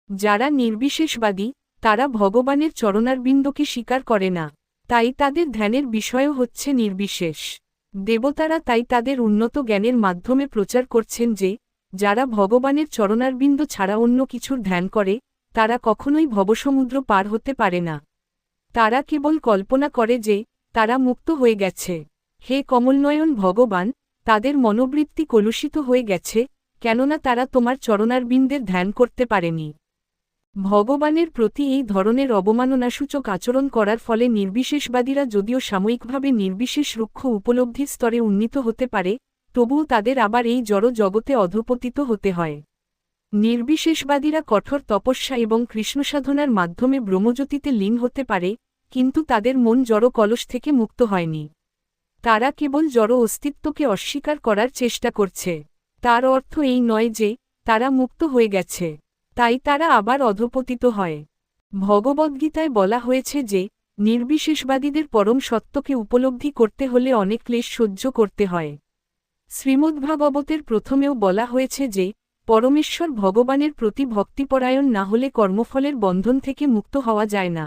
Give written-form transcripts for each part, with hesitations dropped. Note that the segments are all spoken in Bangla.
যারা নির্বিশেষবাদী তারা ভগবানের চরণারবিন্দকে স্বীকার করে না, তাই তাদের ধ্যানের বিষয়ও হচ্ছে নির্বিশেষ। দেবতারা তাই তাদের উন্নত জ্ঞানের মাধ্যমে প্রচার করছেন যে যারা ভগবানের চরণারবিন্দ ছাড়া অন্য কিছুর ধ্যান করে তারা কখনোই ভবসমুদ্র পার হতে পারে না। তারা কেবল কল্পনা করে যে তারা মুক্ত হয়ে গেছে। হে কমলনয়ন ভগবান, তাদের মনোবৃত্তি কলুষিত হয়ে গেছে, কেননা তারা তোমার চরণারবিন্দের ধ্যান করতে পারেনি। ভগবানের প্রতি এই ধরনের অবমাননাসূচক আচরণ করার ফলে নির্বিশেষবাদীরা যদিও সাময়িকভাবে নির্বিশেষ রুক্ষ উপলব্ধির স্তরে উন্নীত হতে পারে, তবুও তাদের আবার এই জড় জগতে অধঃপতিত হতে হয়। নির্বিশেষবাদীরা কঠোর তপস্যা এবং কৃষ্ণসাধনার মাধ্যমে ব্রহ্মজ্যোতিতে লীন হতে পারে, কিন্তু তাদের মন জড় কলস থেকে মুক্ত হয়নি। তারা কেবল জড় অস্তিত্বকে অস্বীকার করার চেষ্টা করছে। তার অর্থ এই নয় যে তারা মুক্ত হয়ে গেছে, তাই তারা আবার অধঃপতিত হয়। ভগবদ্গীতায় বলা হয়েছে যে নির্বিশেষবাদীদের পরম সত্যকে উপলব্ধি করতে হলে অনেক ক্লেশ সহ্য করতে হয়। শ্রীমদ্ভাগবতের প্রথমেও বলা হয়েছে যে পরমেশ্বর ভগবানের প্রতি ভক্তিপরায়ণ না হলে কর্মফলের বন্ধন থেকে মুক্ত হওয়া যায় না।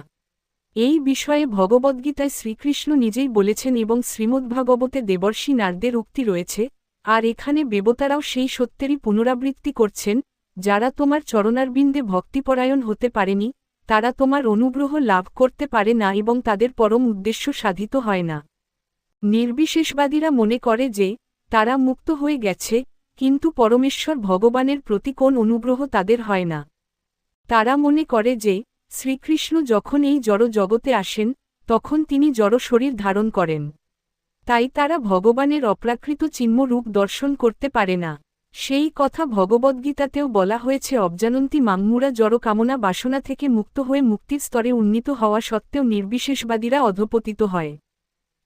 এই বিষয়ে ভগবদ্গীতায় শ্রীকৃষ্ণ নিজেই বলেছেন এবং শ্রীমদ্ভাগবতে দেবর্ষি নারদের উক্তি রয়েছে, আর এখানে দেবতারাও সেই সত্যেরই পুনরাবৃত্তি করছেন, যারা তোমার চরণারবিন্দে ভক্তিপরায়ণ হতে পারেনি তারা তোমার অনুগ্রহ লাভ করতে পারে না এবং তাদের পরম উদ্দেশ্য সাধিত হয় না। নির্বিশেষবাদীরা মনে করে যে তারা মুক্ত হয়ে গেছে, কিন্তু পরমেশ্বর ভগবানের প্রতি কোন অনুগ্রহ তাদের হয় না। তারা মনে করে যে শ্রীকৃষ্ণ যখন এই জড় জগতে আসেন তখন তিনি জড় শরীর ধারণ করেন, তাই তারা ভগবানের অপ্রাকৃত চিন্ম রূপ দর্শন করতে পারে না। সেই কথা ভগবদ্গীতাতেও বলা হয়েছে, অবজানন্তি মাম্মুরা জড় কামনা বাসনা থেকে মুক্ত হয়ে মুক্তির স্তরে উন্নীত হওয়া সত্ত্বেও নির্বিশেষবাদীরা অধঃপতিত হয়।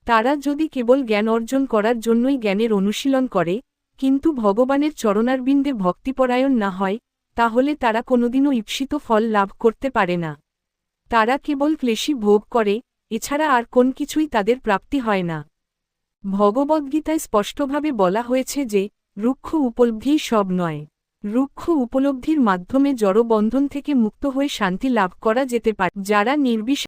তারা যদি কেবল জ্ঞান অর্জন করার জন্যই জ্ঞানের অনুশীলন করে, কিন্তু ভগবানের চরণারবিন্দে ভক্তিপরায়ণ না হয়, তাহলে তারা কোনোদিনও ঈপ্সিত ফল লাভ করতে পারে না। তারা কেবল ক্লেশী ভোগ করে, এছাড়া আর কোন কিছুই তাদের প্রাপ্তি হয় না। ভগবদ্গীতায় স্পষ্টভাবে বলা হয়েছে যে রুক্ষ উপলব্ধিই সব নয়। রুক্ষ উপলব্ধির মাধ্যমে জড়বন্ধন থেকে মুক্ত হয়ে শান্তি লাভ করা যেতে পারে। যারা নির্বিশেষ